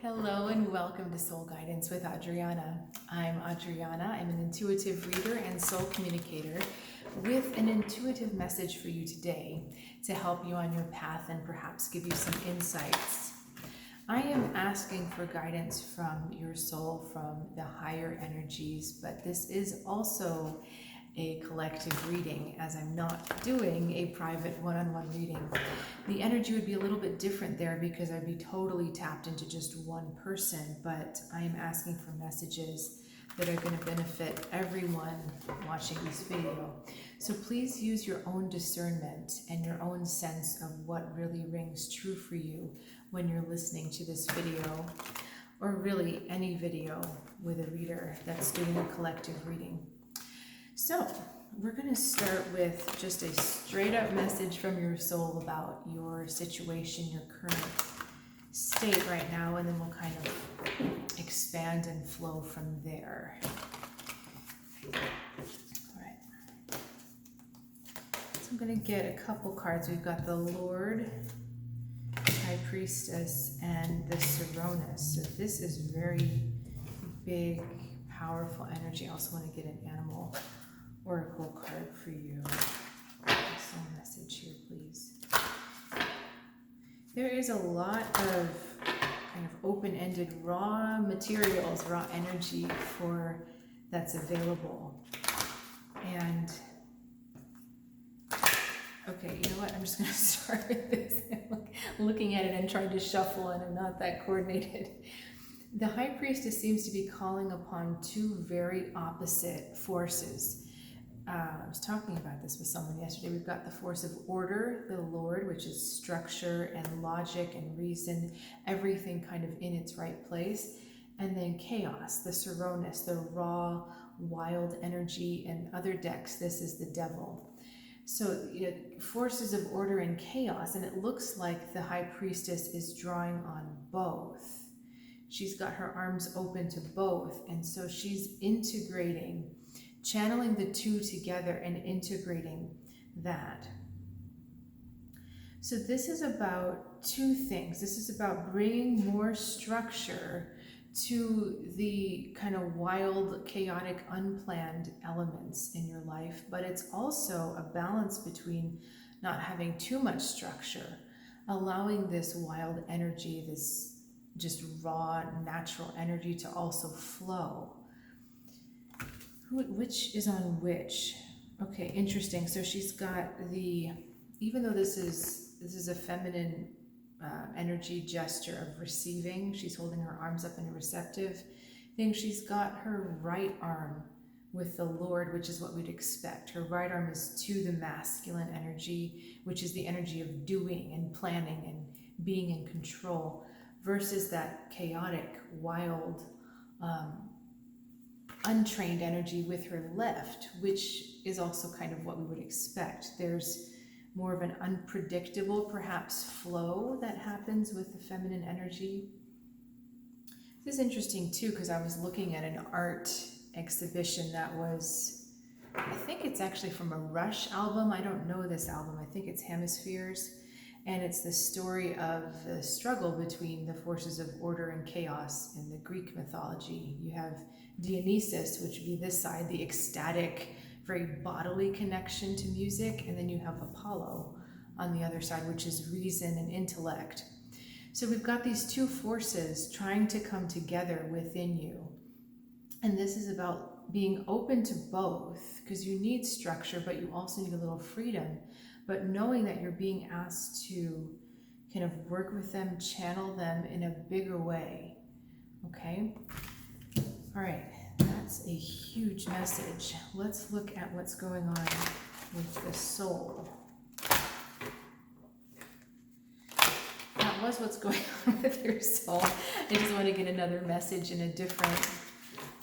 Hello and welcome to Soul Guidance with Adriana. I'm Adriana. I'm an intuitive reader and soul communicator with an intuitive message for you today to help you on your path and perhaps give you some insights. I am asking for guidance from your soul, from the higher energies, but this is also a collective reading, as I'm not doing a private one-on-one reading. The energy would be a little bit different there because I'd be totally tapped into just one person, but I am asking for messages that are going to benefit everyone watching this video. So please use your own discernment and your own sense of what really rings true for you when you're listening to this video, or really any video with a reader that's doing a collective reading. So we're going to start with just a straight up message from your soul about your situation, your current state right now, and then we'll kind of expand and flow from there. All right. So I'm going to get a couple cards. We've got the Lord, High Priestess, and the Serenus. So this is very big, powerful energy. I also want to get an animal oracle card for you. Soul message here, please. There is a lot of kind of open-ended raw materials, raw energy that's available. And okay, you know what? I'm just going to start with this. I'm looking at it and trying to shuffle, and I'm not that coordinated. The High Priestess seems to be calling upon two very opposite forces. I was talking about this with someone yesterday. We've got the force of order, the Lord, which is structure and logic and reason, everything kind of in its right place. And then chaos, the Serenus, the raw, wild energy, and other decks, this is the devil. So forces of order and chaos, and it looks like the High Priestess is drawing on both. She's got her arms open to both, and so she's integrating, channeling the two together and integrating that. So this is about two things. This is about bringing more structure to the kind of wild, chaotic, unplanned elements in your life, but it's also a balance between not having too much structure, allowing this wild energy, this just raw, natural energy to also flow. Which is on which? Okay, interesting. So she's got even though this is a feminine energy gesture of receiving, she's holding her arms up in a receptive thing. She's got her right arm with the Lord, which is what we'd expect. Her right arm is to the masculine energy, which is the energy of doing and planning and being in control, versus that chaotic, wild, untrained energy with her left, which is also kind of what we would expect. There's more of an unpredictable, perhaps, flow that happens with the feminine energy. This is interesting too, because I was looking at an art exhibition that was, I think it's actually from a Rush album. I don't know this album. I think it's Hemispheres. And it's the story of the struggle between the forces of order and chaos in the Greek mythology. You have Dionysus, which would be this side, the ecstatic, very bodily connection to music, and then you have Apollo on the other side, which is reason and intellect. So we've got these two forces trying to come together within you. And this is about being open to both, because you need structure, but you also need a little freedom. But knowing that you're being asked to kind of work with them, channel them in a bigger way, okay? All right, that's a huge message. Let's look at what's going on with the soul. That was what's going on with your soul. I just want to get another message in a different,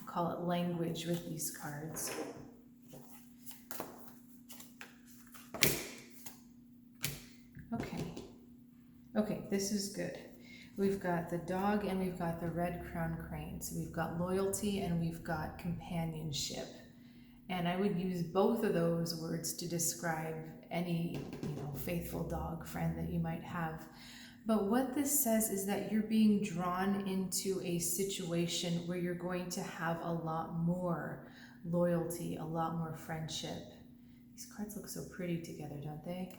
call it language, with these cards. Okay, this is good. We've got the dog and we've got the red crown crane. So we've got loyalty and we've got companionship. And I would use both of those words to describe any, faithful dog friend that you might have. But what this says is that you're being drawn into a situation where you're going to have a lot more loyalty, a lot more friendship. These cards look so pretty together, don't they?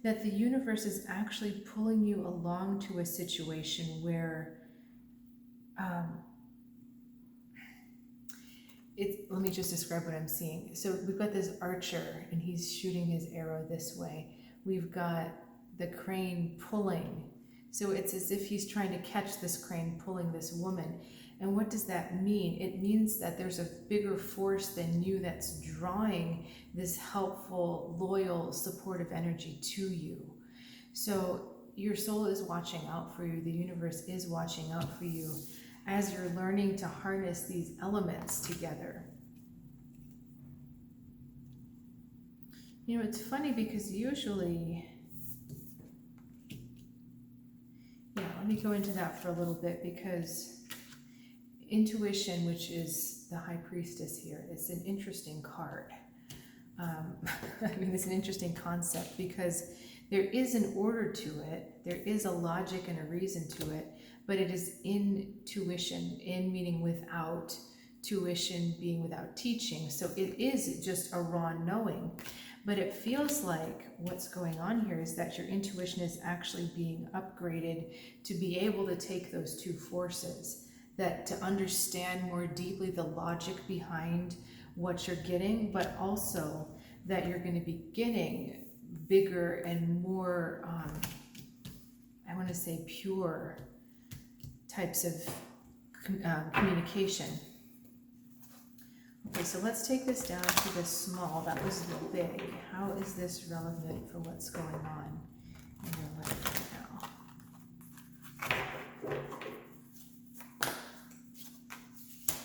That the universe is actually pulling you along to a situation where let me just describe what I'm seeing. So we've got this archer and he's shooting his arrow this way. We've got the crane pulling. So it's as if he's trying to catch this crane pulling this woman. And what does that mean? It means that there's a bigger force than you that's drawing this helpful, loyal, supportive energy to you. So your soul is watching out for you. The universe is watching out for you as you're learning to harness these elements together. You know, it's funny because usually, let me go into that for a little bit, because intuition, which is the High Priestess here, it's an interesting card. It's an interesting concept because there is an order to it, there is a logic and a reason to it, but it is intuition, in meaning without, tuition being without teaching. So it is just a raw knowing. But it feels like what's going on here is that your intuition is actually being upgraded to be able to take those two forces, that to understand more deeply the logic behind what you're getting, but also that you're going to be getting bigger and more, I want to say pure types of communication. Okay, so let's take this down to the small. That was the big. How is this relevant for what's going on in your life right now?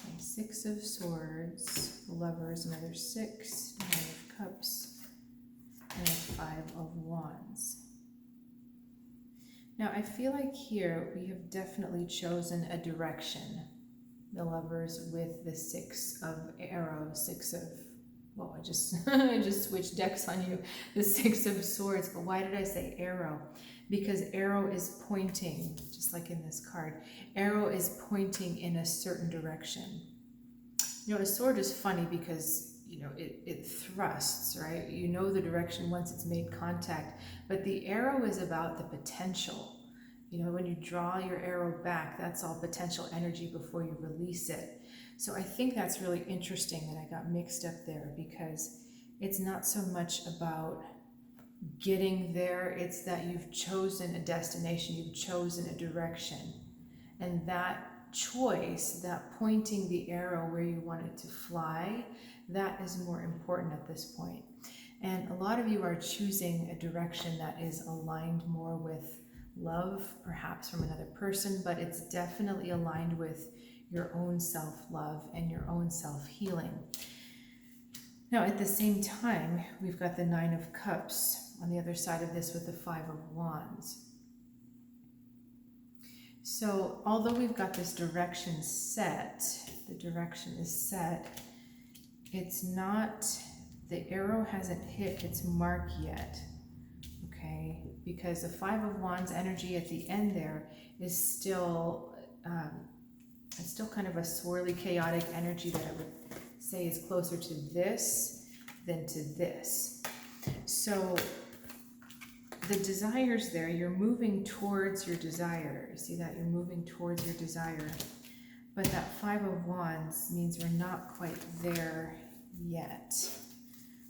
Okay, Six of Swords, Lovers, another 6, 9 of Cups, and a 5 of Wands. Now, I feel like here we have definitely chosen a direction. The Lovers with the 6 of Arrows, 6 of, well, I just switched decks on you, the 6 of Swords. But why did I say arrow? Because arrow is pointing, just like in this card, arrow is pointing in a certain direction. You know, a sword is funny because, it thrusts, right? You know the direction once it's made contact, but the arrow is about the potential. When you draw your arrow back, that's all potential energy before you release it. So I think that's really interesting that I got mixed up there, because it's not so much about getting there, it's that you've chosen a destination, you've chosen a direction. And that choice, that pointing the arrow where you want it to fly, that is more important at this point. And a lot of you are choosing a direction that is aligned more with love, perhaps from another person, but it's definitely aligned with your own self-love and your own self-healing. Now, at the same time, we've got the 9 of Cups on the other side of this with the 5 of Wands. So, although we've got this direction set, the direction is set, it's not, the arrow hasn't hit its mark yet. Okay, because the 5 of Wands energy at the end there is still, it's still kind of a swirly, chaotic energy that I would say is closer to this than to this. So the desires there, you're moving towards your desire. See that? You're moving towards your desire. But that 5 of Wands means we're not quite there yet.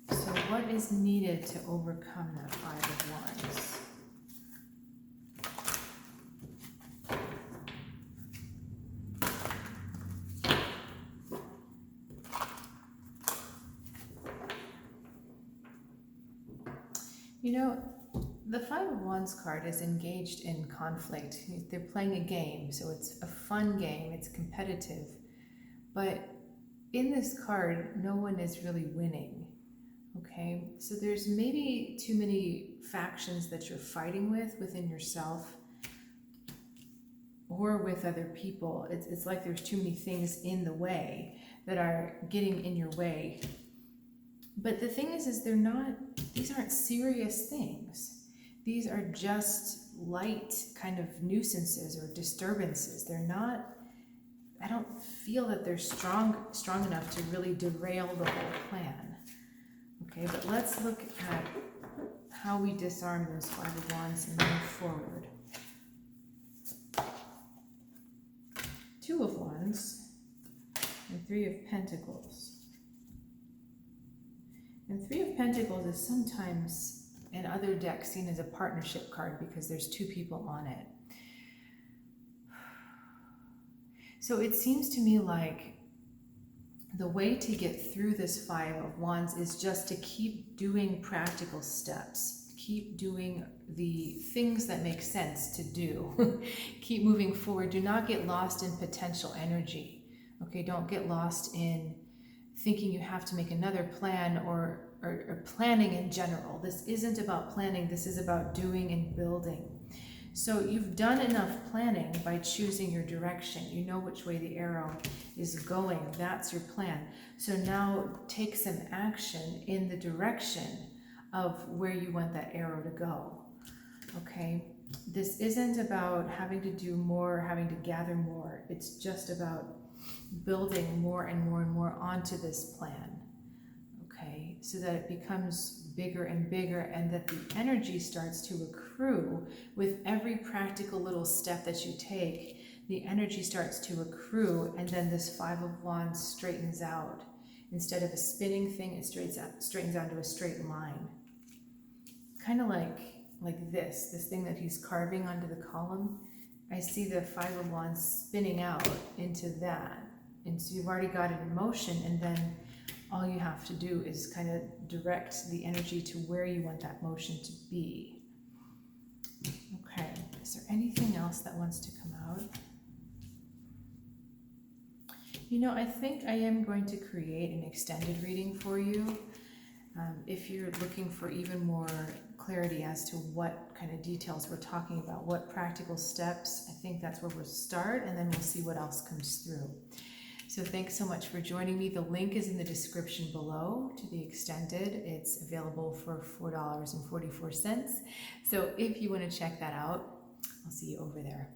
So what is needed to overcome that 5 of Wands? The 5 of Wands card is engaged in conflict. They're playing a game, so it's a fun game, it's competitive. But in this card, no one is really winning. Okay, so there's maybe too many factions that you're fighting within yourself or with other people. It's like there's too many things in the way that are getting in your way. But the thing is these aren't serious things. these are just light kind of nuisances or disturbances. They're not, I don't feel that they're strong enough to really derail the whole plan. Okay, but let's look at how we disarm those Five of Wands and move forward. Two of Wands and Three of Pentacles. And Three of Pentacles is sometimes in other decks seen as a partnership card because there's two people on it. So it seems to me like the way to get through this Five of Wands is just to keep doing practical steps. Keep doing the things that make sense to do. Keep moving forward. Do not get lost in potential energy. Okay, don't get lost in thinking you have to make another plan or planning in general. This isn't about planning. This is about doing and building. So you've done enough planning by choosing your direction. You know which way the arrow is going. That's your plan. So now take some action in the direction of where you want that arrow to go. Okay? This isn't about having to do more, having to gather more. It's just about building more and more and more onto this plan. Okay? So that it becomes bigger and bigger, and that the energy starts to accrue with every practical little step that you take. The energy starts to accrue, and then this Five of Wands straightens out. Instead of a spinning thing, it straightens out to a straight line. Kind of like this thing that he's carving onto the column. I see the Five of Wands spinning out into that. And so you've already got it in motion, and then all you have to do is kind of direct the energy to where you want that motion to be. Okay, is there anything else that wants to come out? You know, I think I am going to create an extended reading for you. If you're looking for even more clarity as to what kind of details we're talking about, what practical steps, I think that's where we'll start, and then we'll see what else comes through. So thanks so much for joining me. The link is in the description below to the extended. It's available for $4.44. So if you want to check that out, I'll see you over there.